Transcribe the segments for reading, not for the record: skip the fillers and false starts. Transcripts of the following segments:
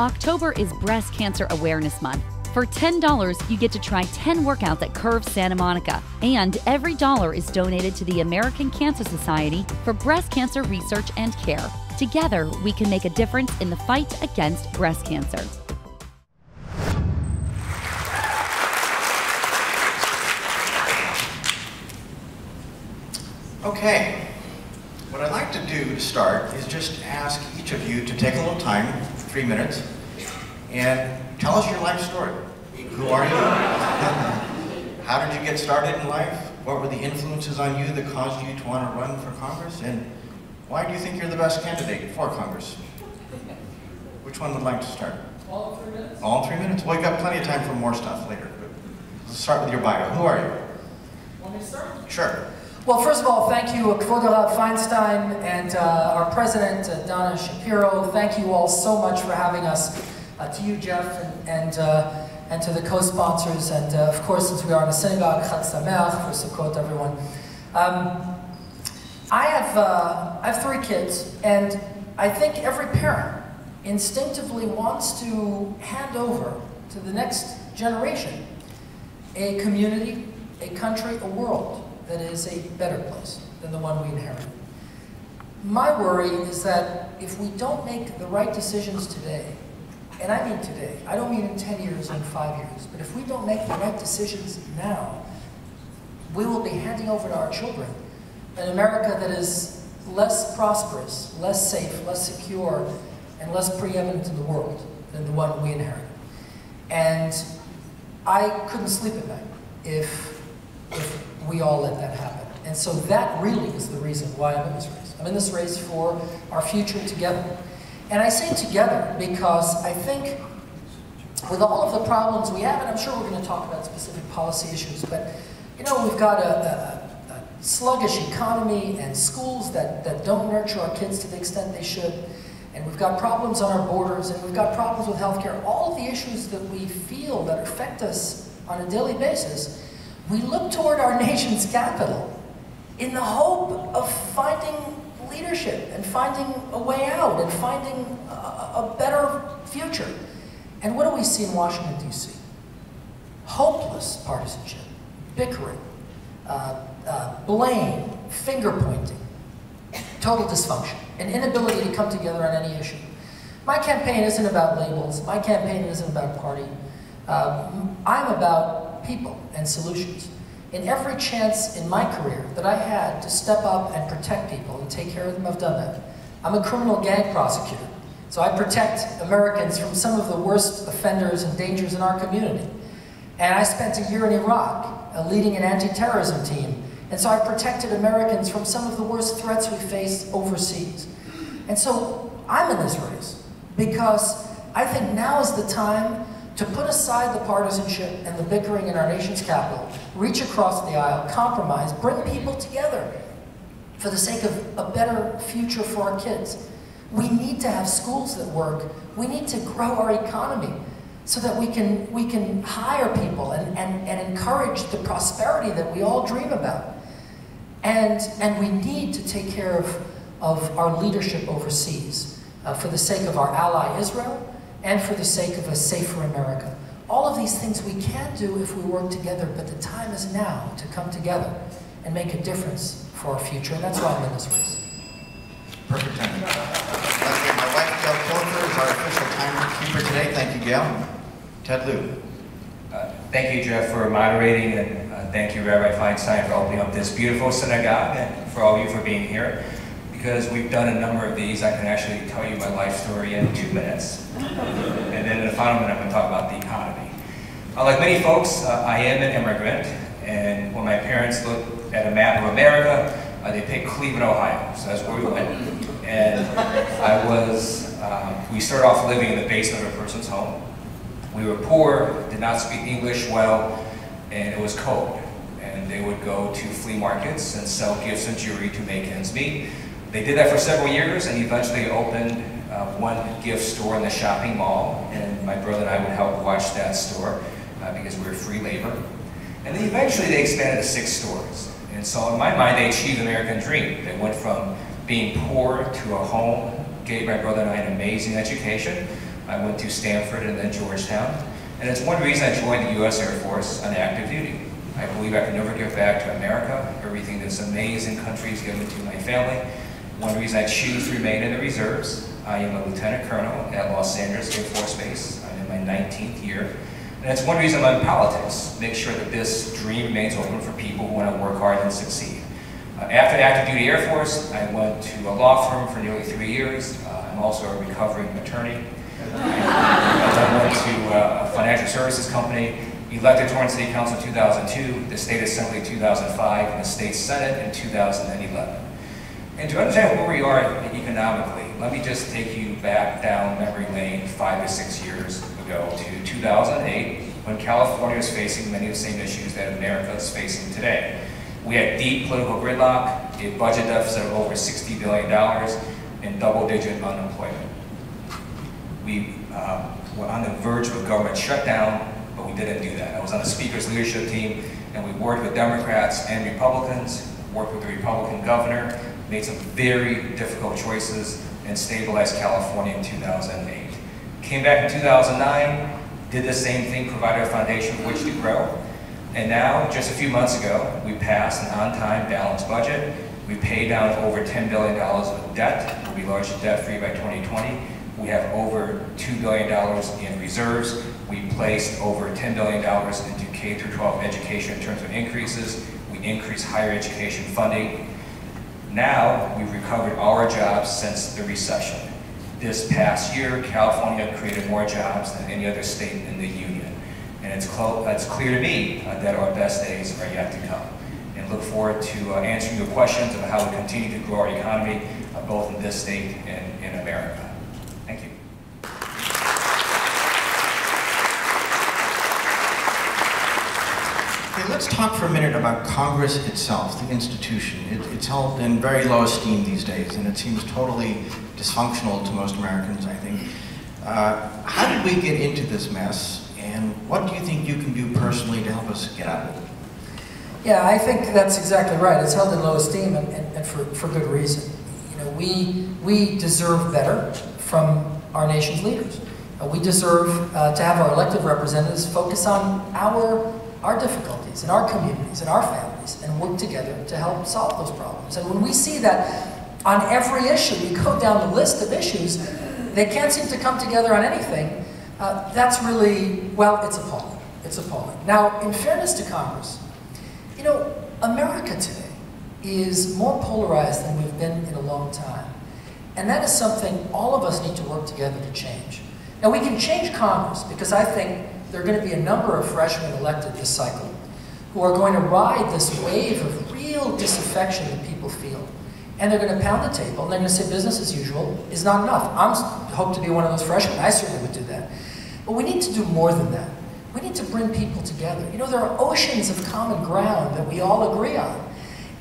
October is Breast Cancer Awareness Month. For $10, you get to try 10 workouts at Curve Santa Monica. And every dollar is donated to the American Cancer Society for breast cancer research and care. Together, we can make a difference in the fight against breast cancer. Okay, what I'd like to do to start is just ask each of you to take a little time, 3 minutes, and tell us your life story. Who are you? How did you get started in life? What were the influences on you that caused you to want to run for Congress? And why do you think you're the best candidate for Congress? Which one would like to start? All 3 minutes? All 3 minutes? Well, you've got plenty of time for more stuff later. But let's start with your bio. Who are you? Want me to start? Sure. Well, first of all, thank you, Kvodera Feinstein, and our president, Donna Shapiro. Thank you all so much for having us. To you, Jeff, and to the co-sponsors, and of course, since we are in a synagogue, Chag Sameach for Sukkot, everyone. I have 3 kids, and I think every parent instinctively wants to hand over to the next generation a community, a country, a world that is a better place than the one we inherited. My worry is that if we don't make the right decisions today, and I mean today, I don't mean in 10 years or in 5 years, but if we don't make the right decisions now, we will be handing over to our children an America that is less prosperous, less safe, less secure, and less preeminent in the world than the one we inherited. And I couldn't sleep at night if we all let that happen. And so that really is the reason why I'm in this race. I'm in this race for our future together. And I say together because I think with all of the problems we have, and I'm sure we're going to talk about specific policy issues, but you know, we've got a sluggish economy and schools that don't nurture our kids to the extent they should, and we've got problems on our borders, and we've got problems with healthcare. All of the issues that we feel that affect us on a daily basis, we look toward our nation's capital in the hope of finding leadership and finding a way out and finding a better future. And what do we see in Washington, D.C.? Hopeless partisanship, bickering, blame, finger-pointing, total dysfunction, and inability to come together on any issue. My campaign isn't about labels. My campaign isn't about party. I'm about people and solutions. In every chance in my career that I had to step up and protect people and take care of them, I've done that. I'm a criminal gang prosecutor, so I protect Americans from some of the worst offenders and dangers in our community. And I spent a year in Iraq leading an anti-terrorism team, and so I protected Americans from some of the worst threats we face overseas. And so I'm in this race because I think now is the time to put aside the partisanship and the bickering in our nation's capital, reach across the aisle, compromise, bring people together for the sake of a better future for our kids. We need to have schools that work. We need to grow our economy so that we can hire people and encourage the prosperity that we all dream about. And we need to take care of our leadership overseas for the sake of our ally Israel, and for the sake of a safer America. All of these things we can do if we work together, but the time is now to come together and make a difference for our future, and that's why I'm in this race. Perfect timing. My wife, Gail Colfer, is our official timekeeper today. Thank you, Gail. Ted Lieu. Thank you, Jeff, for moderating, and thank you, Rabbi Feinstein, for opening up this beautiful synagogue, and for all of you for being here. Because we've done a number of these, I can actually tell you my life story in 2 minutes. And then in the final minute, I'm going to talk about the economy. Like many folks, I am an immigrant, and when my parents looked at a map of America, they picked Cleveland, Ohio, so that's where we went. And we started off living in the basement of a person's home. We were poor, did not speak English well, and it was cold. And they would go to flea markets and sell gifts and jewelry to make ends meet. They did that for several years and eventually opened one gift store in the shopping mall, and my brother and I would help watch that store because we were free labor. And then eventually they expanded to 6 stores. And so in my mind, they achieved the American dream. They went from being poor to a home, gave my brother and I an amazing education, I went to Stanford and then Georgetown. And it's one reason I joined the U.S. Air Force on active duty. I believe I can never give back to America, everything this amazing country has given to my family. One reason I choose to remain in the reserves. I am a lieutenant colonel at Los Angeles Air Force Base. I'm in my 19th year. And it's one reason I'm in politics. Make sure that this dream remains open for people who want to work hard and succeed. After the active duty Air Force, I went to a law firm for nearly 3 years. I'm also a recovering attorney. I went to a financial services company, elected to Torrance City Council in 2002, the State Assembly in 2005, and the State Senate in 2011. And to understand where we are economically, let me just take you back down memory lane 5 to 6 years ago to 2008, when California was facing many of the same issues that America is facing today. We had deep political gridlock, a budget deficit of over $60 billion, and double-digit unemployment. We were on the verge of a government shutdown, but we didn't do that. I was on the Speaker's leadership team, and we worked with Democrats and Republicans, worked with the Republican governor, made some very difficult choices, and stabilized California in 2008. Came back in 2009, did the same thing, provided a foundation from which to grow. And now, just a few months ago, we passed an on-time balanced budget. We paid down over $10 billion of debt. We'll be largely debt-free by 2020. We have over $2 billion in reserves. We placed over $10 billion into K-12 education in terms of increases. We increased higher education funding. Now, we've recovered all our jobs since the recession. This past year, California created more jobs than any other state in the union. And it's clear to me that our best days are yet to come. And look forward to answering your questions about how we continue to grow our economy, both in this state and in America. Thank you. Okay, let's talk for a minute about Congress itself, the institution. It's held in very low esteem these days, and it seems totally dysfunctional to most Americans, I think. How did we get into this mess, and what do you think you can do personally to help us get out of it? Yeah, I think that's exactly right. It's held in low esteem, and for good reason. You know, we deserve better from our nation's leaders. We deserve to have our elected representatives focus on our difficulties in our communities and our families and work together to help solve those problems. And when we see that on every issue, you go down the list of issues, they can't seem to come together on anything, that's really, well, it's appalling. It's appalling. Now, in fairness to Congress, you know, America today is more polarized than we've been in a long time. And that is something all of us need to work together to change. Now, we can change Congress because I think there are going to be a number of freshmen elected this cycle who are going to ride this wave of real disaffection that people feel. And they're going to pound the table, and they're going to say business as usual is not enough. I hope to be one of those freshmen. I certainly would do that. But we need to do more than that. We need to bring people together. You know, there are oceans of common ground that we all agree on.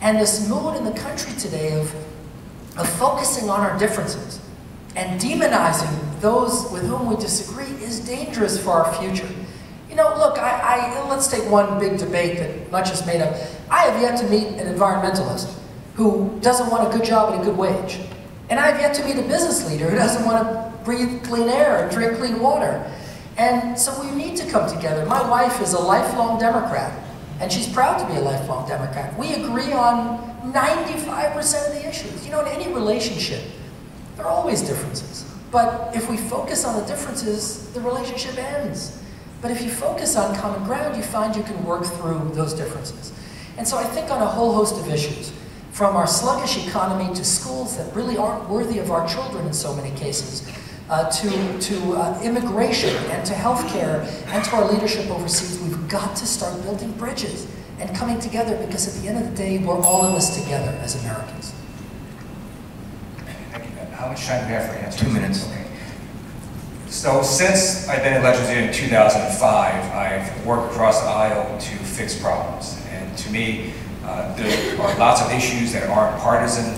And this mood in the country today of focusing on our differences and demonizing those with whom we disagree is dangerous for our future. You know, look, let's take one big debate that much is made of. I have yet to meet an environmentalist who doesn't want a good job and a good wage. And I have yet to meet a business leader who doesn't want to breathe clean air and drink clean water. And so we need to come together. My wife is a lifelong Democrat, and she's proud to be a lifelong Democrat. We agree on 95% of the issues. You know, in any relationship, there are always differences. But if we focus on the differences, the relationship ends. But if you focus on common ground, you find you can work through those differences. And so I think on a whole host of issues, from our sluggish economy to schools that really aren't worthy of our children in so many cases, to immigration and to healthcare and to our leadership overseas, we've got to start building bridges and coming together, because at the end of the day, we're all in this together as Americans. How much time do we have for answers? 2 minutes. Okay. So since I've been in legislature in 2005, I've worked across the aisle to fix problems. And to me, there are lots of issues that aren't partisan.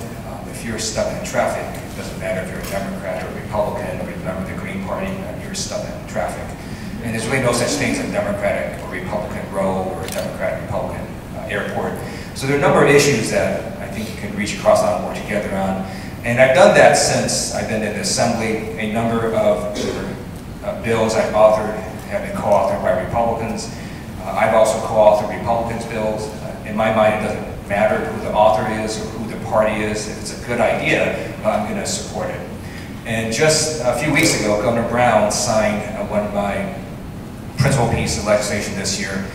If you're stuck in traffic, it doesn't matter if you're a Democrat or a Republican or a member of the Green Party, you're stuck in traffic. And there's really no such thing as a Democratic or Republican road or a Democratic-Republican airport. So there are a number of issues that I think you can reach across the aisle and work together on. And I've done that since I've been in the Assembly. A number of bills I've authored have been co-authored by Republicans. I've also co-authored Republicans' bills. In my mind, it doesn't matter who the author is or who the party is. If it's a good idea, I'm going to support it. And just a few weeks ago, Governor Brown signed one of my principal pieces of legislation this year,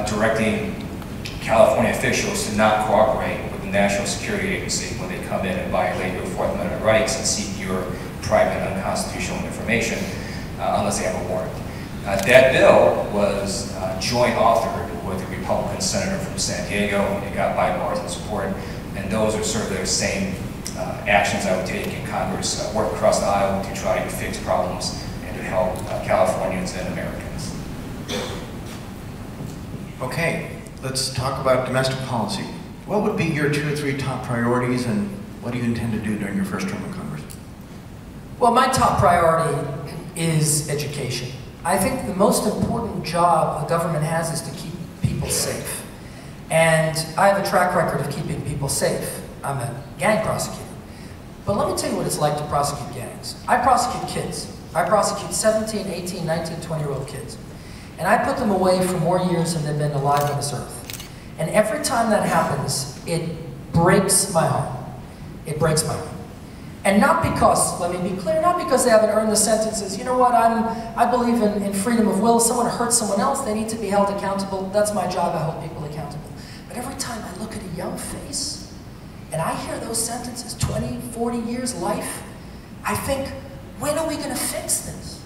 directing California officials to not cooperate with the National Security Agency when they come in and violate your Fourth Amendment rights and seek your private unconstitutional information unless they have a warrant. That bill was joint authored with a Republican senator from San Diego. It got bipartisan support, and those are sort of the same actions I would take in Congress, work across the aisle to try to fix problems and to help Californians and Americans. Okay, let's talk about domestic policy. What would be your 2 or 3 top priorities, and what do you intend to do during your first term in Congress? Well, my top priority is education. I think the most important job a government has is to keep people safe. And I have a track record of keeping people safe. I'm a gang prosecutor. But let me tell you what it's like to prosecute gangs. I prosecute kids. I prosecute 17, 18, 19, 20-year-old kids. And I put them away for more years than they've been alive on this earth. And every time that happens, it breaks my heart. It breaks my heart. And not because, let me be clear, not because they haven't earned the sentences. You know what, I believe in freedom of will. If someone hurts someone else, they need to be held accountable. That's my job, I hold people accountable. But every time I look at a young face, and I hear those sentences, 20, 40 years, life, I think, when are we going to fix this?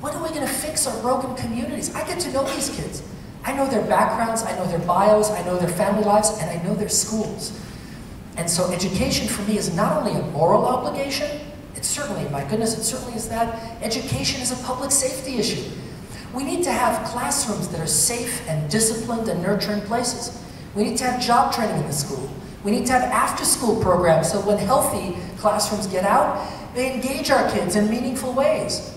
When are we going to fix our broken communities? I get to know these kids. I know their backgrounds, I know their bios, I know their family lives, and I know their schools. And so education for me is not only a moral obligation, it's certainly, my goodness, it certainly is that. Education is a public safety issue. We need to have classrooms that are safe and disciplined and nurturing places. We need to have job training in the school. We need to have after-school programs so when healthy classrooms get out, they engage our kids in meaningful ways.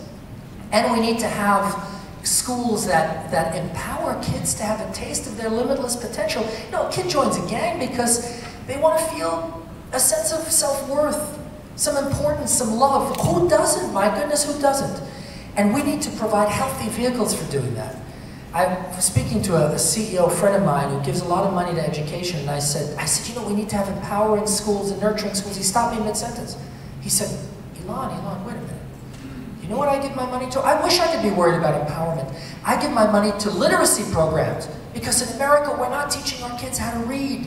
And we need to have schools that empower kids to have a taste of their limitless potential. You know, a kid joins a gang because they want to feel a sense of self-worth, some importance, some love. Who doesn't? My goodness, who doesn't? And we need to provide healthy vehicles for doing that. I was speaking to a CEO friend of mine who gives a lot of money to education, and I said, you know, we need to have empowering schools and nurturing schools. He stopped me mid-sentence. He said, Elan, wait a minute. You know what I give my money to? I wish I could be worried about empowerment. I give my money to literacy programs, because in America, we're not teaching our kids how to read.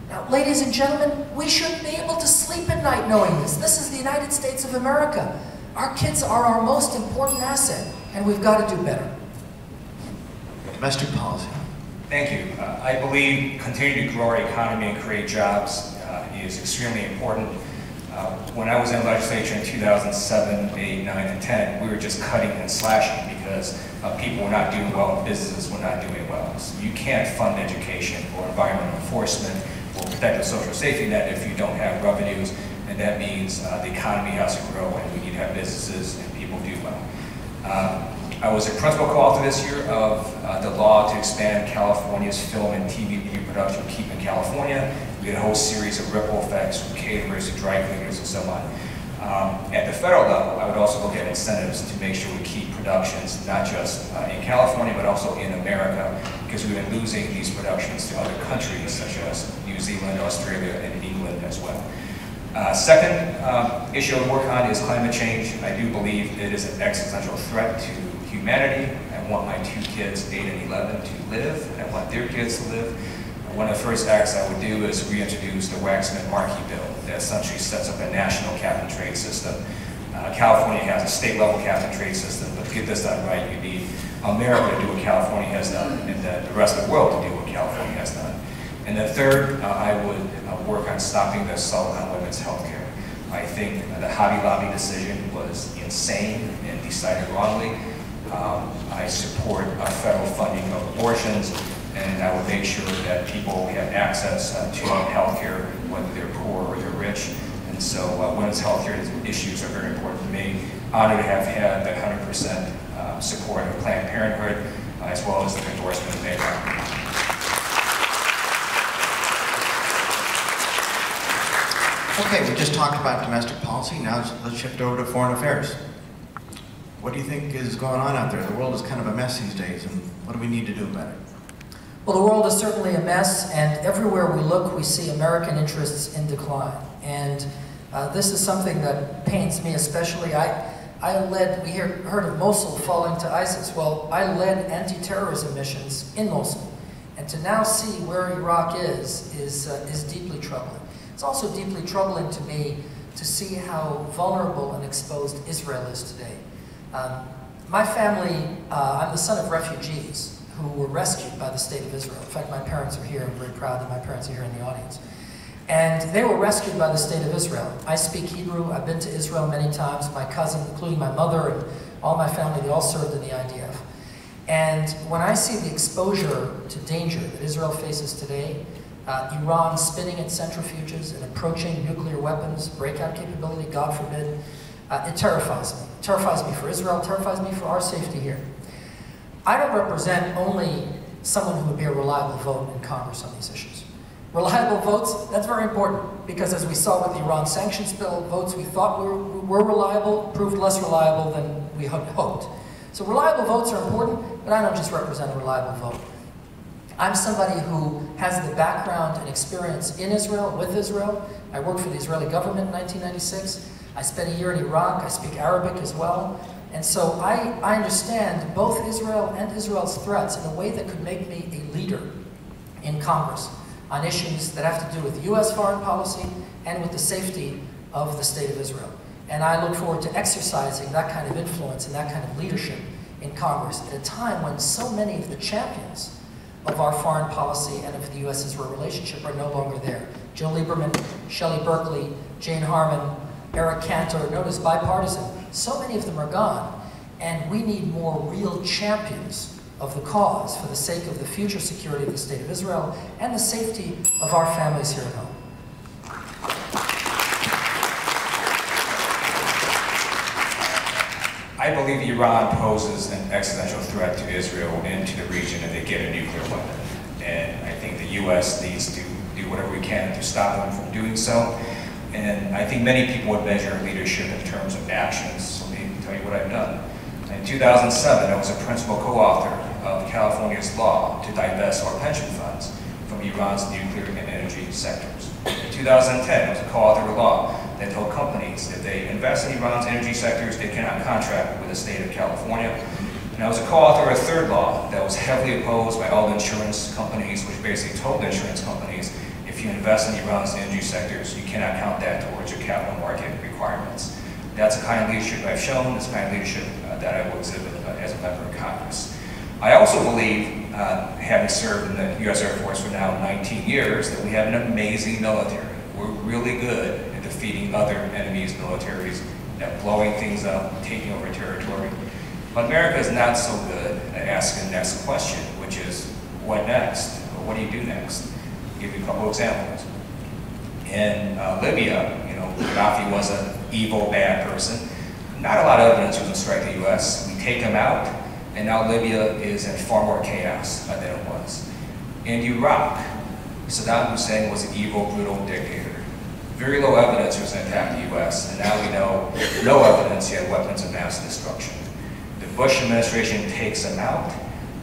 Now, ladies and gentlemen, we shouldn't be able to sleep at night knowing this. This is the United States of America. Our kids are our most important asset, and we've got to do better. Domestic policy. Thank you. I believe continuing to grow our economy and create jobs is extremely important. When I was in legislature in 2007, 8, 9, and 10, we were just cutting and slashing because people were not doing well and businesses were not doing well. So you can't fund education or environmental enforcement or protect the social safety net if you don't have revenues, and that means the economy has to grow and we need to have businesses and people do well. I was a principal co-author this year of the law to expand California's film and TV media production Keep in California. We had a whole series of ripple effects from caterers to dry cleaners and so on. At the federal level, I would also look at incentives to make sure we keep productions not just in California but also in America, because we've been losing these productions to other countries such as New Zealand, Australia, and England as well. Second issue I work on is climate change. I do believe it is an existential threat to humanity. I want my 2 kids, 8 and 11, to live, and I want their kids to live. One of the first acts I would do is reintroduce the Waxman-Markey bill that essentially sets up a national cap-and-trade system. California has a state-level cap-and-trade system, but to get this done right, you need America to do what California has done, and then the rest of the world to do what California has done. And then third, I would work on stopping the assault on women's health care. I think the Hobby Lobby decision was insane and decided wrongly. I support federal funding of abortions, and I would make sure that people have access to health care, whether they're poor or they're rich. And so women's health care issues are very important to me. Honored to have had the 100% support of Planned Parenthood, as well as the endorsement of Agoura. Okay, we just talked about domestic policy. Now let's shift over to foreign affairs. What do you think is going on out there? The world is kind of a mess these days, and what do we need to do about it? Well, the world is certainly a mess, and everywhere we look, we see American interests in decline. And this is something that pains me especially. We heard of Mosul falling to ISIS. Well, I led anti-terrorism missions in Mosul. And to now see where Iraq is deeply troubling. It's also deeply troubling to me to see how vulnerable and exposed Israel is today. My family, I'm the son of refugees who were rescued by the state of Israel. In fact, my parents are here. I'm very proud that my parents are here in the audience. And they were rescued by the state of Israel. I speak Hebrew. I've been to Israel many times. My cousin, including my mother and all my family, they all served in the IDF. And when I see the exposure to danger that Israel faces today, Iran spinning its centrifuges and approaching nuclear weapons, breakout capability, God forbid, it terrifies me. It terrifies me for Israel, it terrifies me for our safety here. I don't represent only someone who would be a reliable vote in Congress on these issues. Reliable votes, that's very important, because as we saw with the Iran sanctions bill, votes we thought were reliable proved less reliable than we had hoped. So reliable votes are important, but I don't just represent a reliable vote. I'm somebody who has the background and experience in Israel, with Israel. I worked for the Israeli government in 1996. I spent a year in Iraq. I speak Arabic as well. And so I understand both Israel and Israel's threats in a way that could make me a leader in Congress on issues that have to do with U.S. foreign policy and with the safety of the state of Israel. And I look forward to exercising that kind of influence and that kind of leadership in Congress at a time when so many of the champions of our foreign policy and of the U.S.-Israel relationship are no longer there. Jill Lieberman, Shelley Berkeley, Jane Harman, Eric Cantor, known as bipartisan. So many of them are gone, and we need more real champions of the cause for the sake of the future security of the state of Israel and the safety of our families here at home. I believe Iran poses an existential threat to Israel and to the region if they get a nuclear weapon. And I think the U.S. needs to do whatever we can to stop them from doing so. And I think many people would measure leadership in terms of actions, so let me tell you what I've done. In 2007, I was a principal co-author of California's law to divest our pension funds from Iran's nuclear and energy sectors. In 2010, I was a co-author of a law that told companies if they invest in Iran's energy sectors, they cannot contract with the state of California. And I was a co-author of a third law that was heavily opposed by all the insurance companies, which basically told the insurance companies, if you invest in Iran's energy sectors, you cannot count that towards your capital market requirements. That's the kind of leadership I've shown, that's the kind of leadership that I will exhibit as a member of Congress. I also believe, having served in the U.S. Air Force for now 19 years, that we have an amazing military. We're really good at defeating other enemies' militaries, at blowing things up, taking over territory. But America is not so good at asking the next question, which is, what next? Or what do you do next? I'll give you a couple examples. In Libya, Gaddafi was an evil, bad person. Not a lot of evidence was to strike the U.S. We take him out, and now Libya is in far more chaos than it was. In Iraq, Saddam Hussein was an evil, brutal dictator. Very low evidence was an attack the U.S., and now we know no evidence he had weapons of mass destruction. The Bush administration takes him out.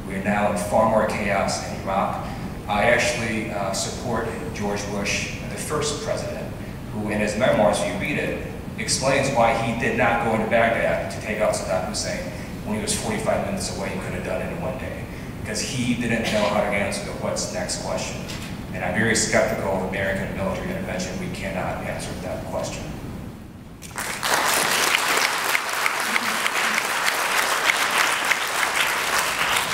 We are now in far more chaos in Iraq. I actually support George Bush, the first president, who in his memoirs, if you read it, explains why he did not go into Baghdad to take out Saddam Hussein when he was 45 minutes away. He could have done it in one day, because he didn't know how to answer the what's next question. And I'm very skeptical of American military intervention. We cannot answer that question.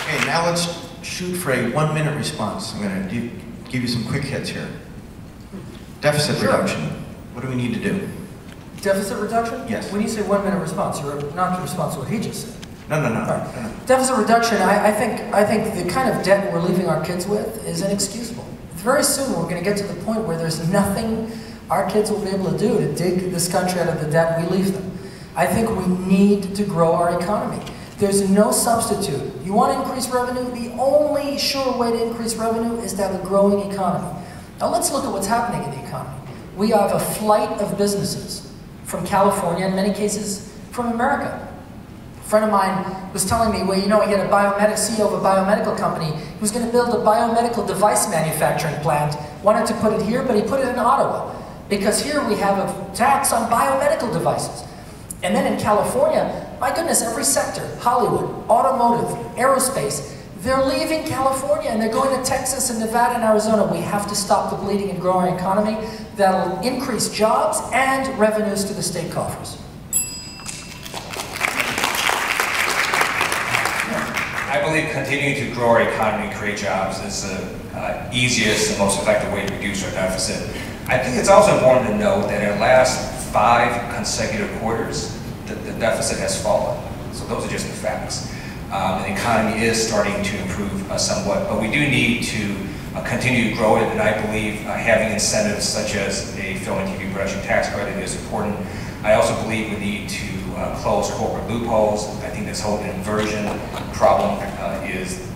Okay, now let's shoot for a 1-minute response. I'm going to give you some quick hits here. Deficit reduction. What do we need to do? Deficit reduction? Yes. When you say 1-minute response, you're not response to what he just said. No. Right. Deficit reduction, I think the kind of debt we're leaving our kids with is inexcusable. Very soon we're going to get to the point where there's nothing our kids will be able to do to dig this country out of the debt we leave them. I think we need to grow our economy. There's no substitute. You want to increase revenue? The only sure way to increase revenue is to have a growing economy. Now let's look at what's happening in the economy. We have a flight of businesses from California, in many cases from America. A friend of mine was telling me, well, you know, he had a CEO of a biomedical company who was going to build a biomedical device manufacturing plant, wanted to put it here, but he put it in Ottawa, because here we have a tax on biomedical devices. And then in California, my goodness, every sector, Hollywood, automotive, aerospace, they're leaving California and they're going to Texas and Nevada and Arizona. We have to stop the bleeding and grow our economy. That'll increase jobs and revenues to the state coffers. I believe continuing to grow our economy and create jobs is the easiest and most effective way to reduce our deficit. I think it's also important to note that in the last 5 consecutive quarters, the deficit has fallen. So those are just the facts. The economy is starting to improve somewhat, but we do need to continue to grow it, and I believe having incentives such as a film and TV production tax credit is important. I also believe we need to close corporate loopholes. I think this whole inversion problem is,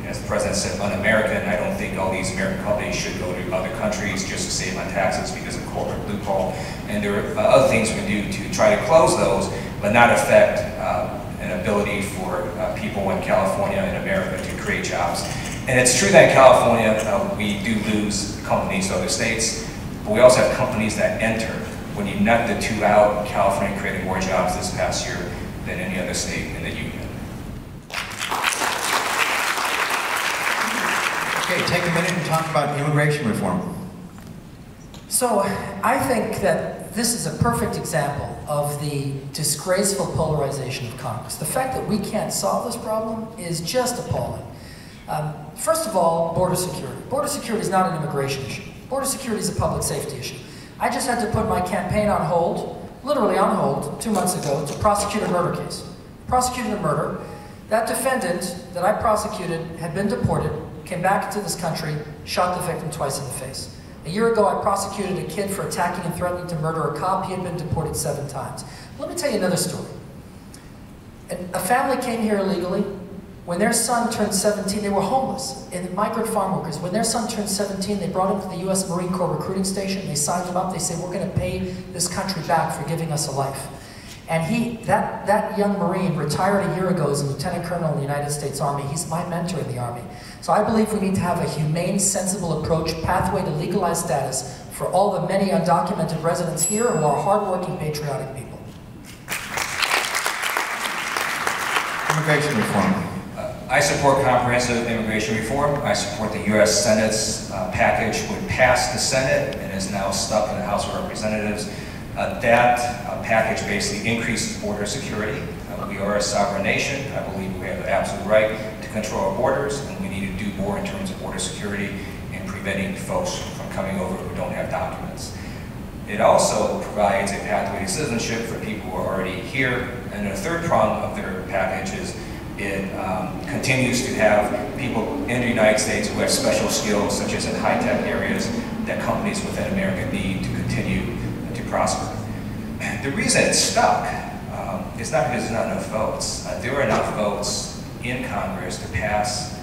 as the President said, un-American. I don't think all these American companies should go to other countries just to save on taxes because of corporate loophole. And there are other things we do to try to close those, but not affect an ability for people in California and America to create jobs. And it's true that in California, we do lose companies to other states, but we also have companies that enter. When you net the two out, California created more jobs this past year than any other state in the union. Okay, take a minute and talk about immigration reform. So I think that this is a perfect example of the disgraceful polarization of Congress. The fact that we can't solve this problem is just appalling. First of all, border security. Border security is not an immigration issue. Border security is a public safety issue. I just had to put my campaign on hold, literally on hold, 2 months ago to prosecute a murder case. Prosecuted a murder. That defendant that I prosecuted had been deported, came back into this country, shot the victim twice in the face. A year ago, I prosecuted a kid for attacking and threatening to murder a cop. He had been deported 7 times. Let me tell you another story. A family came here illegally. When their son turned 17, they were homeless, and migrant farm workers. When their son turned 17, they brought him to the U.S. Marine Corps recruiting station. They signed him up. They said, we're going to pay this country back for giving us a life. And that young Marine retired a year ago as a lieutenant colonel in the United States Army. He's my mentor in the Army. So I believe we need to have a humane, sensible approach, pathway to legalized status for all the many undocumented residents here who are hardworking, patriotic people. Immigration reform. I support comprehensive immigration reform. I support the U.S. Senate's package would pass the Senate and is now stuck in the House of Representatives. That package basically increases border security. We are a sovereign nation. I believe we have the absolute right to control our borders, and we need to do more in terms of border security and preventing folks from coming over who don't have documents. It also provides a pathway to citizenship for people who are already here. And the third prong of their package is it continues to have people in the United States who have special skills, such as in high-tech areas, that companies within America need to continue to prosper. The reason it's stuck is not because there's not enough votes. There are enough votes in Congress to pass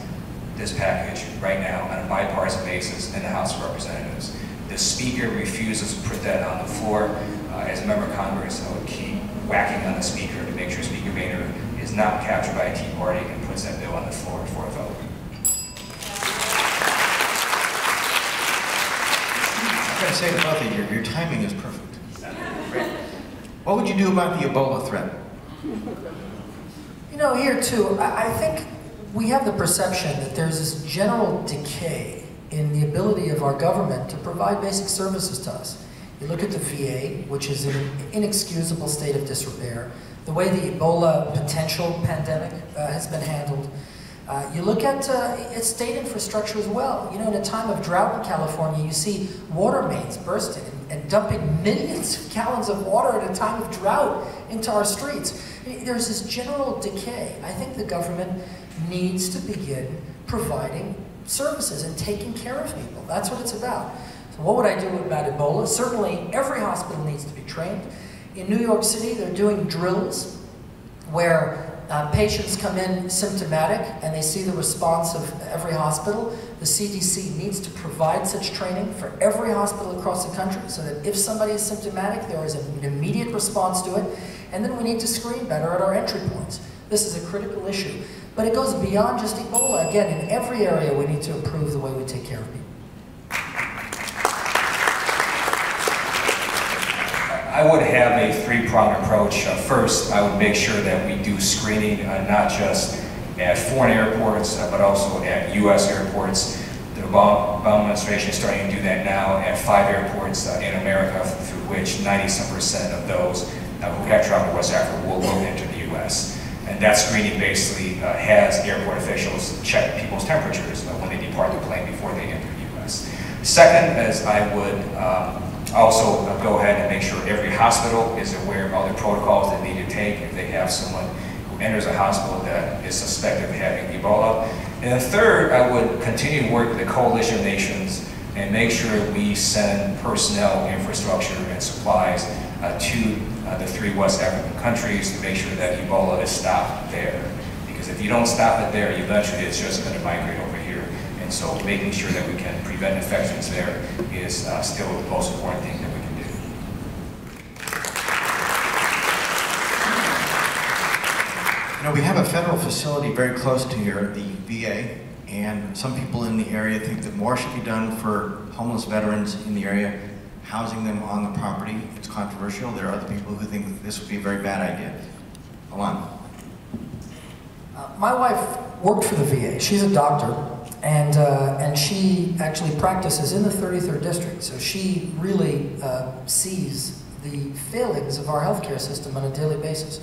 this package right now on a bipartisan basis in the House of Representatives. The Speaker refuses to put that on the floor. As a member of Congress, I would keep whacking on the Speaker to make sure Speaker Boehner is not captured by a Tea Party and puts that bill on the floor for a vote. I've got to say to both of you, your timing is perfect. Great. What would you do about the Ebola threat? You know, here too, I think we have the perception that there's this general decay in the ability of our government to provide basic services to us. You look at the VA, which is in an inexcusable state of disrepair, the way the Ebola potential pandemic has been handled. You look at its state infrastructure as well. You know, in a time of drought in California, you see water mains bursting and dumping millions of gallons of water at a time of drought into our streets. There's this general decay. I think the government needs to begin providing services and taking care of people. That's what it's about. So what would I do about Ebola? Certainly, every hospital needs to be trained. In New York City, they're doing drills where patients come in symptomatic and they see the response of every hospital, the CDC needs to provide such training for every hospital across the country so that if somebody is symptomatic, there is an immediate response to it. And then we need to screen better at our entry points. This is a critical issue. But it goes beyond just Ebola. Again, in every area we need to improve the way we take care of people. I would have a three-pronged approach. First, I would make sure that we do screening not just at foreign airports, but also at U.S. airports. The Obama administration is starting to do that now at 5 airports in America, through which 90% of those who have traveled to West Africa will enter the U.S. And that screening basically has airport officials check people's temperatures when they depart the plane before they enter the U.S. Second, as I would also go ahead and make sure every hospital is aware of all the protocols they need to take if they have someone who enters a hospital that is suspected of having Ebola. And then third, I would continue to work with the coalition of nations and make sure we send personnel, infrastructure, and supplies to the 3 West African countries to make sure that Ebola is stopped there. Because if you don't stop it there, eventually it's just going to migrate over here. And so making sure that we can prevent infections there is still the most important thing that we can do. You know, we have a federal facility very close to here, the VA, and some people in the area think that more should be done for homeless veterans in the area, housing them on the property. It's controversial. There are other people who think that this would be a very bad idea. Elan. My wife worked for the VA. She's a doctor, and she actually practices in the 33rd District, so she really sees the failings of our healthcare system on a daily basis.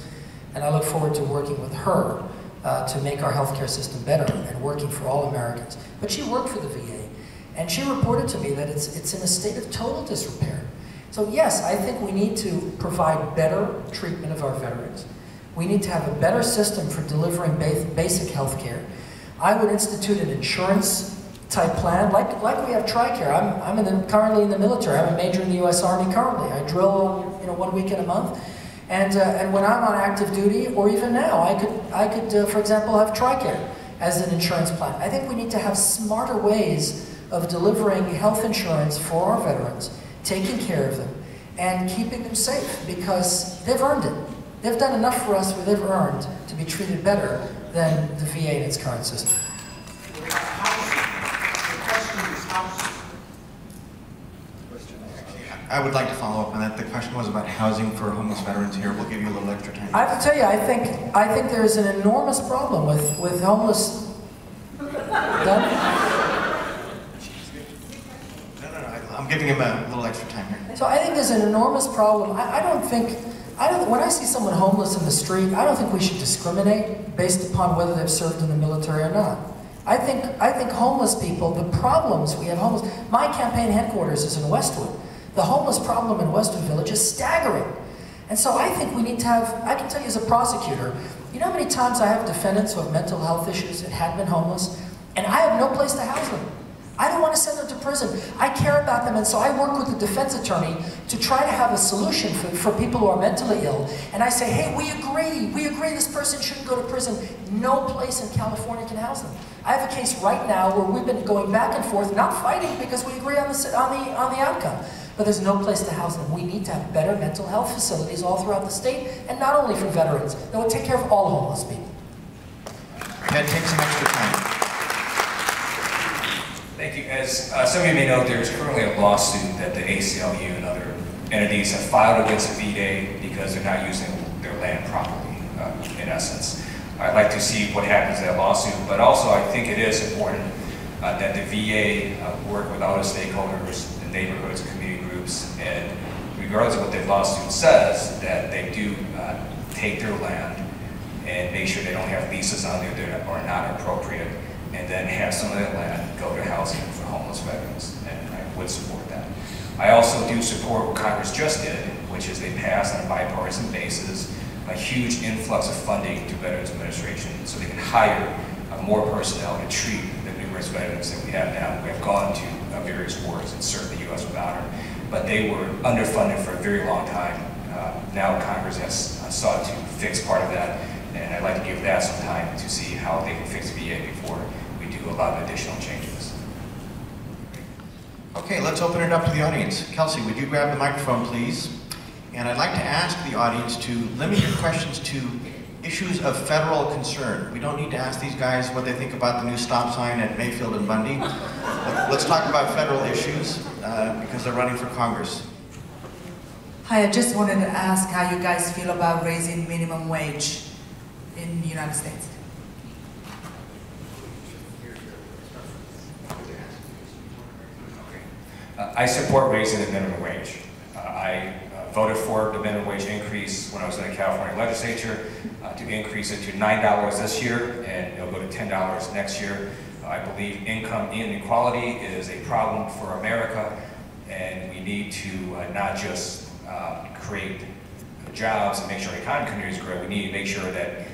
And I look forward to working with her to make our healthcare system better and working for all Americans. But she worked for the VA, and she reported to me that it's in a state of total disrepair. So yes, I think we need to provide better treatment of our veterans. We need to have a better system for delivering basic health care. I would institute an insurance-type plan, like we have TRICARE. I'm currently in the military. I'm a major in the U.S. Army currently. I drill 1 weekend a month. And when I'm on active duty, or even now, I could for example, have TRICARE as an insurance plan. I think we need to have smarter ways of delivering health insurance for our veterans, taking care of them, and keeping them safe, because they've earned it. They've done enough for us where they've earned to be treated better than the VA in its current system. The question is housing. I would like to follow up on that. The question was about housing for homeless veterans here. We'll give you a little extra time. I have to tell you, I think there's an enormous problem with homeless. Done? No, I'm giving him a little extra time here. So I think there's an enormous problem. When I see someone homeless in the street, I don't think we should discriminate based upon whether they've served in the military or not. I think homeless people, the problems we have homeless. My campaign headquarters is in Westwood. The homeless problem in Westwood Village is staggering. And so I think we need to have, I can tell you as a prosecutor, you know how many times I have defendants who have mental health issues and had been homeless, and I have no place to house them. I don't want to send them to prison. I care about them, and so I work with the defense attorney to try to have a solution for people who are mentally ill. And I say, hey, we agree this person shouldn't go to prison. No place in California can house them. I have a case right now where we've been going back and forth, not fighting because we agree on the outcome. But there's no place to house them. We need to have better mental health facilities all throughout the state, and not only for veterans, that would take care of all homeless people. Ted, take some extra time. Thank you. As some of you may know, there's currently a lawsuit that the ACLU and other entities have filed against the VA because they're not using their land properly, in essence. I'd like to see what happens to that lawsuit, but also I think it is important that the VA work with other stakeholders, the neighborhoods, community groups, and regardless of what the lawsuit says, that they do take their land and make sure they don't have leases on there that are not appropriate, and then have some of that land go to housing for homeless veterans, and I would support that. I also do support what Congress just did, which is they passed on a bipartisan basis a huge influx of funding to Veterans Administration so they can hire more personnel to treat the numerous veterans that we have now. We have gone to various wars and served the U.S. with honor, but they were underfunded for a very long time. Now Congress has sought to fix part of that, And I'd like to give that some time to see how they can fix VA before we do a lot of additional changes. Okay, let's open it up to the audience. Kelsey, would you grab the microphone, please? And I'd like to ask the audience to limit your questions to issues of federal concern. We don't need to ask these guys what they think about the new stop sign at Mayfield and Bundy. Let's talk about federal issues because they're running for Congress. Hi, I just wanted to ask how you guys feel about raising minimum wage in the United States. I support raising the minimum wage. I voted for the minimum wage increase when I was in the California legislature to increase it to $9 this year, and it'll go to $10 next year. I believe income inequality is a problem for America, and we need to not just create jobs and make sure economic communities grow. We need to make sure that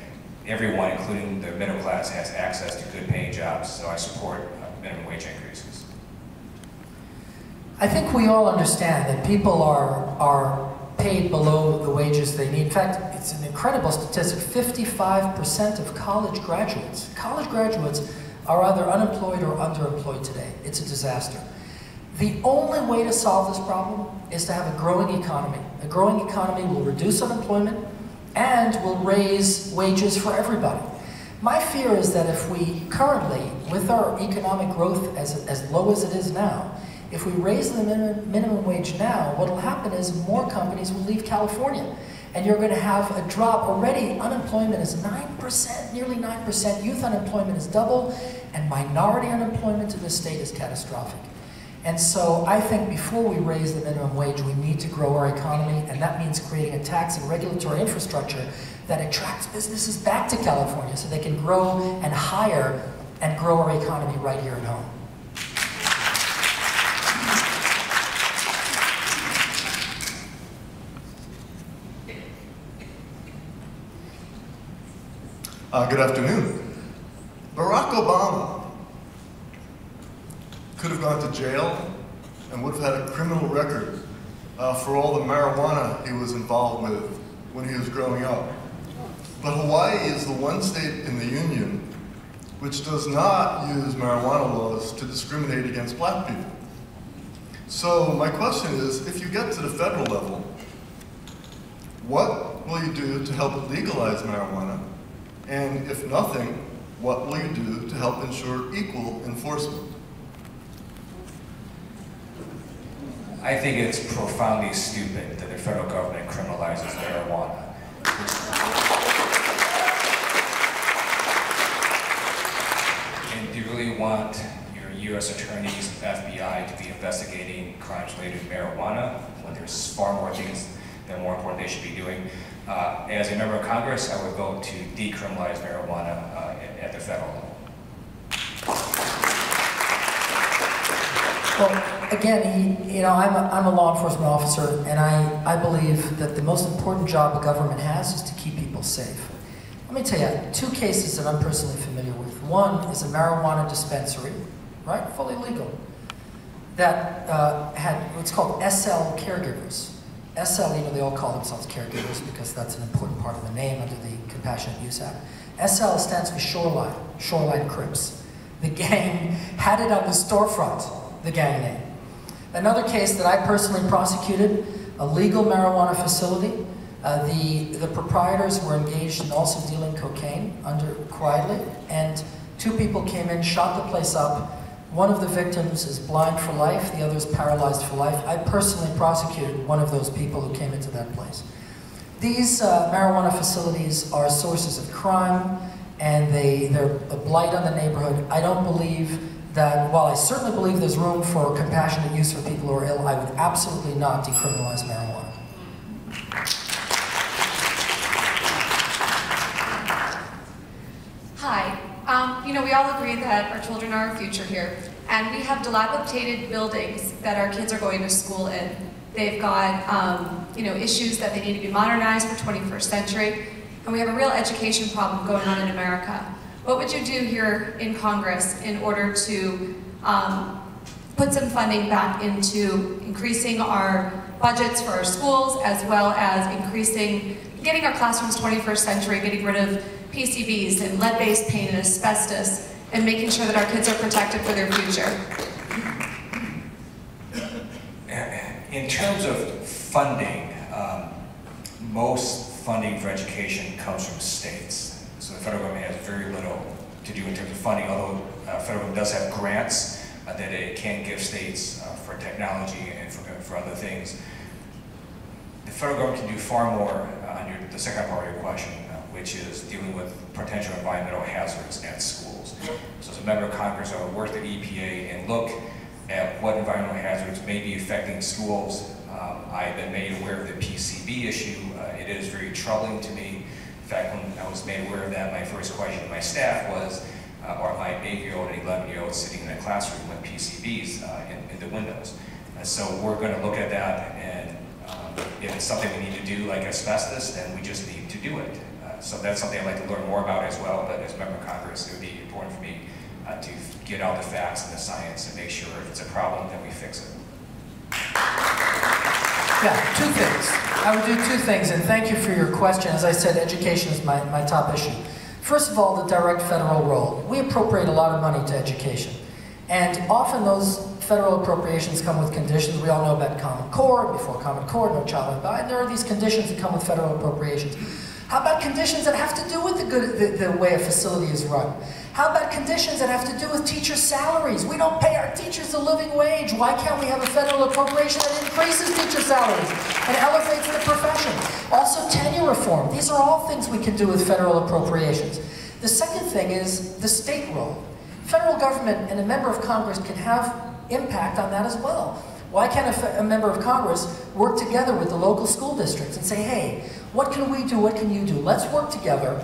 everyone, including the middle class, has access to good paying jobs. So I support minimum wage increases. I think we all understand that people are paid below the wages they need. In fact, it's an incredible statistic. 55% of college graduates are either unemployed or underemployed today. It's a disaster. The only way to solve this problem is to have a growing economy. A growing economy will reduce unemployment and will raise wages for everybody. My fear is that if we currently, with our economic growth as low as it is now, if we raise the minimum wage now, what will happen is more companies will leave California. And you're going to have a drop. Already, unemployment is 9%, nearly 9%. Youth unemployment is double, and minority unemployment in the state is catastrophic. And so I think before we raise the minimum wage, we need to grow our economy, and that means creating a tax and regulatory infrastructure that attracts businesses back to California so they can grow and hire and grow our economy right here at home. Good afternoon. Barack Obama could have gone to jail and would have had a criminal record for all the marijuana he was involved with when he was growing up. But Hawaii is the one state in the Union which does not use marijuana laws to discriminate against black people. So my question is, if you get to the federal level, what will you do to help legalize marijuana? And if nothing, what will you do to help ensure equal enforcement? I think it's profoundly stupid that the federal government criminalizes marijuana. And do you really want your U.S. attorneys and FBI to be investigating crimes related to marijuana when there's far more things that are more important they should be doing? As a member of Congress, I would vote to decriminalize marijuana at the federal level. Well, again, I'm a law enforcement officer, and I believe that the most important job a government has is to keep people safe. Let me tell you, two cases that I'm personally familiar with. One is a marijuana dispensary, right, fully legal, that had what's called SL caregivers. SL, they all call themselves caregivers because that's an important part of the name under the Compassionate Use Act. SL stands for Shoreline Crips. The gang had it on the storefront, the gang name. Another case that I personally prosecuted, a legal marijuana facility. The proprietors were engaged in also dealing cocaine quietly, and two people came in, shot the place up. One of the victims is blind for life, the other is paralyzed for life. I personally prosecuted one of those people who came into that place. These marijuana facilities are sources of crime, and they're a blight on the neighborhood. I don't believe that, while I certainly believe there's room for compassionate use for people who are ill, I would absolutely not decriminalize marijuana. Hi. We all agree that our children are our future here, and we have dilapidated buildings that our kids are going to school in. They've got, issues that they need to be modernized for 21st century, and we have a real education problem going on in America. What would you do here in Congress in order to put some funding back into increasing our budgets for our schools, as well as getting our classrooms 21st century, getting rid of PCBs and lead-based paint and asbestos, and making sure that our kids are protected for their future. In terms of funding, most funding for education comes from states. So the federal government has very little to do in terms of funding, although the federal government does have grants that it can give states for technology and for other things. The federal government can do far more on the second part of your question, which is dealing with potential environmental hazards at schools. So as a member of Congress, I would work with the EPA and look at what environmental hazards may be affecting schools. I've been made aware of the PCB issue. It is very troubling to me. In fact, when I was made aware of that, my first question to my staff was, are my 8-year-old and 11-year-old sitting in a classroom with PCBs in the windows? And so we're going to look at that, and if it's something we need to do like asbestos, then we just need to do it. So that's something I'd like to learn more about as well, but as a member of Congress, it would be important for me to get out the facts and the science and make sure if it's a problem that we fix it. Yeah, two things. I would do two things, and thank you for your question. As I said, education is my top issue. First of all, the direct federal role. We appropriate a lot of money to education, and often those federal appropriations come with conditions. We all know about Common Core. Before Common Core, no child would die. And there are these conditions that come with federal appropriations. How about conditions that have to do with the way a facility is run? How about conditions that have to do with teacher salaries? We don't pay our teachers a living wage. Why can't we have a federal appropriation that increases teacher salaries and elevates the profession? Also, tenure reform. These are all things we can do with federal appropriations. The second thing is the state role. Federal government and a member of Congress can have impact on that as well. Why can't a member of Congress work together with the local school districts and say, hey, what can we do, what can you do? Let's work together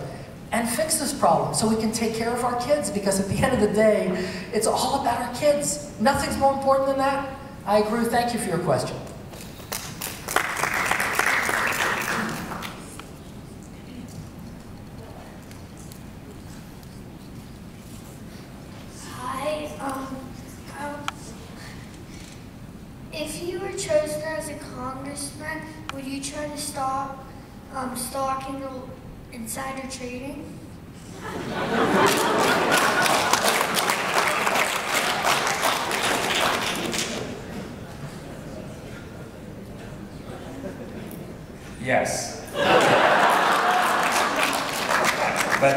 and fix this problem so we can take care of our kids, because at the end of the day, it's all about our kids. Nothing's more important than that. I agree. Thank you for your question. If you were chosen as a congressman, would you try to stop stalking insider trading? Yes. But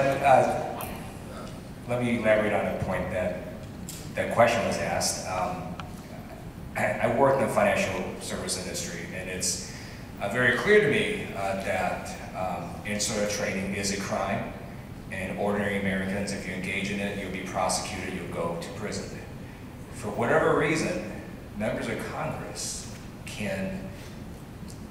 let me elaborate on a point that question was asked. I work in the financial service industry, and it's very clear to me that insider trading is a crime, and ordinary Americans, if you engage in it, you'll be prosecuted, you'll go to prison. For whatever reason, members of Congress can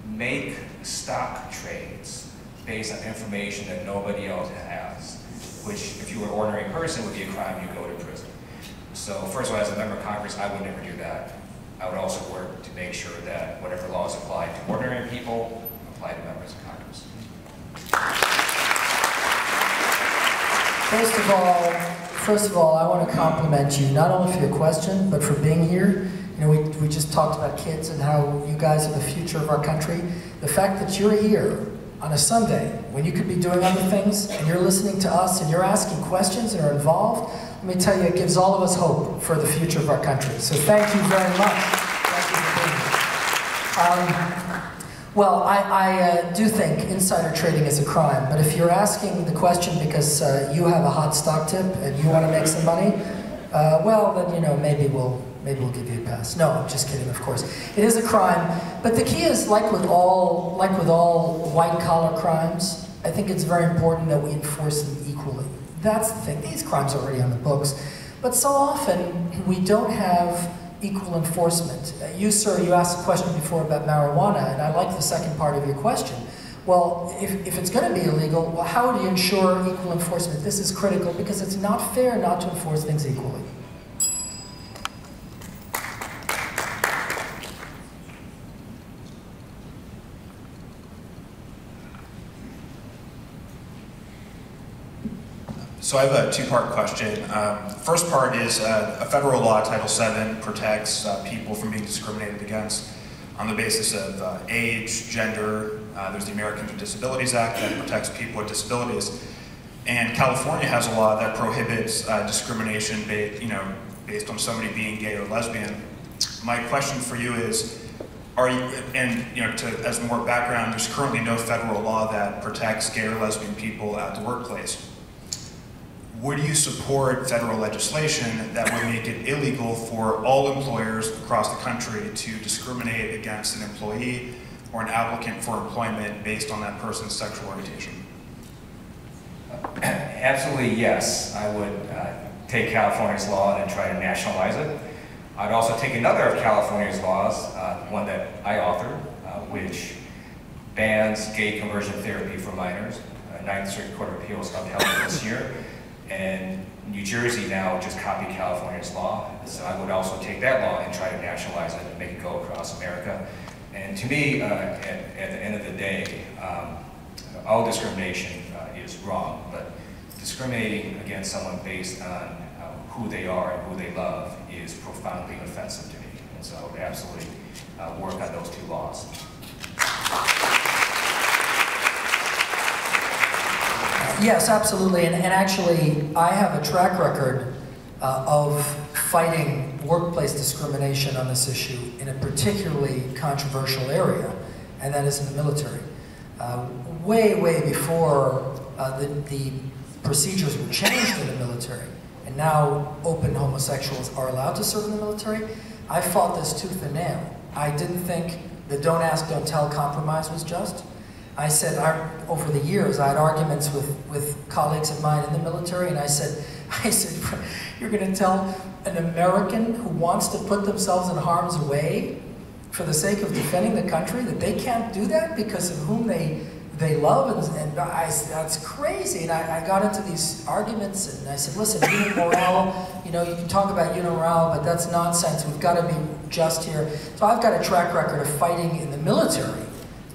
make stock trades based on information that nobody else has, which if you were an ordinary person would be a crime, you go to prison. So first of all, as a member of Congress, I would never do that. I would also work to make sure that whatever laws apply to ordinary people apply to members of Congress. First of all, I want to compliment you not only for your question, but for being here. You know, we just talked about kids and how you guys are the future of our country. The fact that you're here on a Sunday when you could be doing other things and you're listening to us and you're asking questions and are involved, let me tell you, it gives all of us hope for the future of our country. So thank you very much. Thank you for being here. Well, I do think insider trading is a crime, but if you're asking the question because you have a hot stock tip and you want to make some money, well, then, you know, maybe we'll give you a pass. No, I'm just kidding, of course. It is a crime, but the key is, like with all white-collar crimes, I think it's very important that we enforce them equally. That's the thing. These crimes are already on the books, but so often we don't have equal enforcement. You, sir, you asked a question before about marijuana, and I like the second part of your question. Well, if it's going to be illegal, well, how do you ensure equal enforcement? This is critical because it's not fair not to enforce things equally. So I have a two-part question. First part is a federal law, Title VII, protects people from being discriminated against on the basis of age, gender. There's the Americans with Disabilities Act that protects people with disabilities. And California has a law that prohibits discrimination based on somebody being gay or lesbian. My question for you is, as more background, there's currently no federal law that protects gay or lesbian people at the workplace. Would you support federal legislation that would make it illegal for all employers across the country to discriminate against an employee or an applicant for employment based on that person's sexual orientation? Absolutely, yes. I would take California's law and try to nationalize it. I'd also take another of California's laws, one that I authored, which bans gay conversion therapy for minors. Ninth Circuit Court of Appeals upheld it this year. And New Jersey now just copied California's law. So I would also take that law and try to nationalize it and make it go across America. And to me, at the end of the day, all discrimination is wrong, but discriminating against someone based on who they are and who they love is profoundly offensive to me. And so I would absolutely work on those two laws. Yes, absolutely, and actually I have a track record of fighting workplace discrimination on this issue in a particularly controversial area, and that is in the military. Way before the procedures were changed in the military, and now open homosexuals are allowed to serve in the military, I fought this tooth and nail. I didn't think the don't ask, don't tell compromise was just. I said, over the years, I had arguments with colleagues of mine in the military, and I said, you're going to tell an American who wants to put themselves in harm's way for the sake of defending the country that they can't do that because of whom they love, and that's crazy. And I got into these arguments, and I said, listen, unimorale, you can talk about unimorale, but that's nonsense. We've got to be just here. So I've got a track record of fighting in the military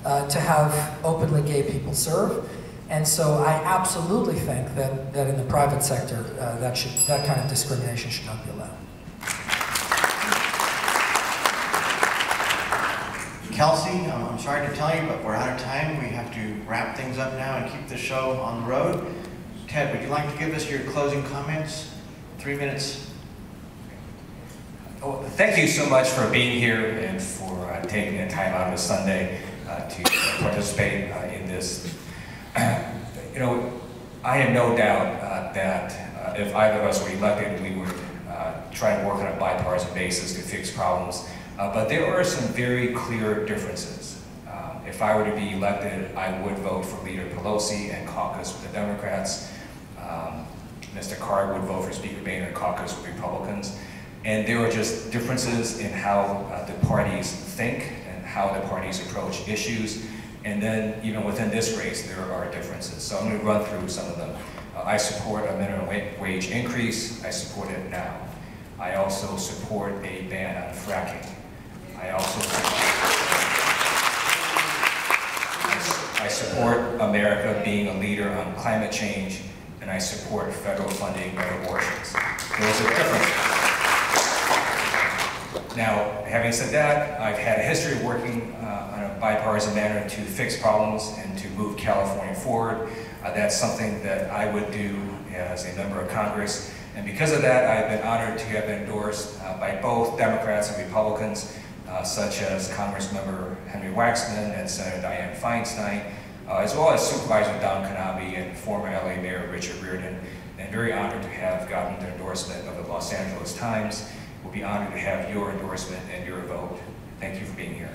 to have openly gay people serve. And so I absolutely think that in the private sector, that kind of discrimination should not be allowed. Kelsey, I'm sorry to tell you, but we're out of time. We have to wrap things up now and keep the show on the road. Ted, would you like to give us your closing comments? 3 minutes. Oh, thank you so much for being here and for taking the time out of a Sunday to participate in this. I have no doubt that if either of us were elected, we would try to work on a bipartisan basis to fix problems. But there are some very clear differences. If I were to be elected, I would vote for Leader Pelosi and caucus with the Democrats. Mr. Carr would vote for Speaker Boehner and caucus with Republicans. And there are just differences in how the parties think and how the parties approach issues. And then, even within this race, there are differences. So I'm going to run through some of them. I support a minimum wage increase. I support it now. I also support a ban on fracking. I support America being a leader on climate change, and I support federal funding of abortions. Those are different. Now, having said that, I've had a history of working on a bipartisan manner to fix problems and to move California forward. That's something that I would do as a member of Congress. And because of that, I've been honored to have been endorsed by both Democrats and Republicans, such as Congressmember Henry Waxman and Senator Dianne Feinstein, as well as Supervisor Don Knabe and former LA Mayor Richard Riordan. And very honored to have gotten the endorsement of the Los Angeles Times. We'll be honored to have your endorsement and your vote. Thank you for being here.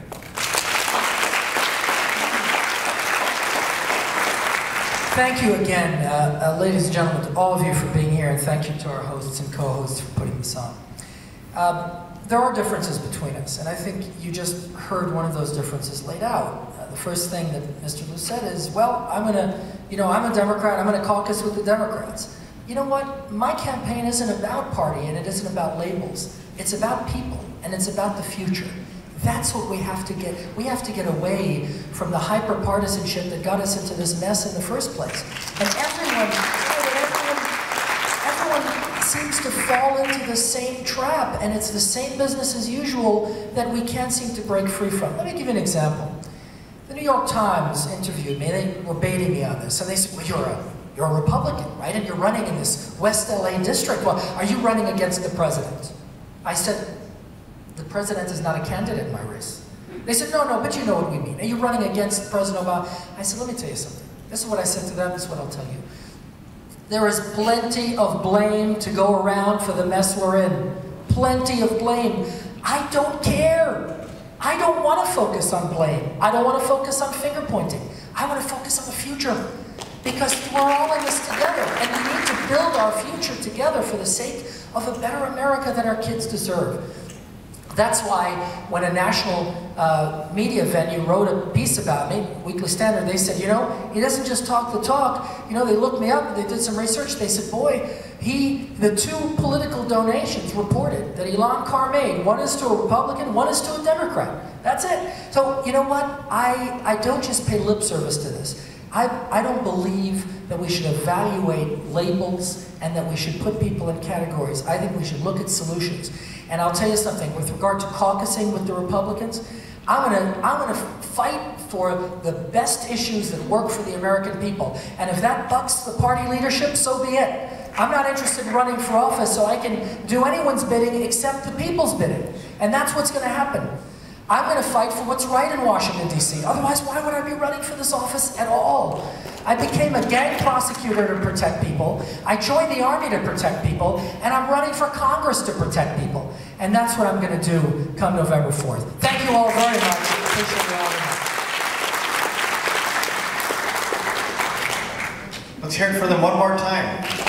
Thank you again, ladies and gentlemen, to all of you for being here, and thank you to our hosts and co-hosts for putting this on. There are differences between us, and I think you just heard one of those differences laid out. The first thing that Mr. Lieu said is, well, I'm a Democrat, I'm gonna caucus with the Democrats. You know what? My campaign isn't about party, and it isn't about labels. It's about people, and it's about the future. That's what we have to get. We have to get away from the hyper-partisanship that got us into this mess in the first place. And everyone seems to fall into the same trap, and it's the same business as usual that we can't seem to break free from. Let me give you an example. The New York Times interviewed me. They were baiting me on this, and they said, well, You're a Republican, right? And you're running in this West LA district. Well, are you running against the president? I said, the president is not a candidate in my race. They said, no, but you know what we mean. Are you running against President Obama? I said, let me tell you something. This is what I said to them, this is what I'll tell you. There is plenty of blame to go around for the mess we're in. Plenty of blame. I don't care. I don't want to focus on blame. I don't want to focus on finger pointing. I want to focus on the future. Because we're all in this together, and we need to build our future together for the sake of a better America that our kids deserve. That's why when a national media venue wrote a piece about me, Weekly Standard, they said, you know, he doesn't just talk the talk. You know, they looked me up, they did some research, they said, boy, the 2 political donations reported that Elan Carr made, one is to a Republican, one is to a Democrat. That's it. So, you know what? I don't just pay lip service to this. I don't believe that we should evaluate labels and that we should put people in categories. I think we should look at solutions. And I'll tell you something, with regard to caucusing with the Republicans, I'm gonna fight for the best issues that work for the American people. And if that bucks the party leadership, so be it. I'm not interested in running for office so I can do anyone's bidding except the people's bidding. And that's what's gonna happen. I'm going to fight for what's right in Washington, D.C. Otherwise, why would I be running for this office at all? I became a gang prosecutor to protect people. I joined the Army to protect people. And I'm running for Congress to protect people. And that's what I'm going to do come November 4th. Thank you all very much. Appreciate you all very much. Let's hear it for them one more time.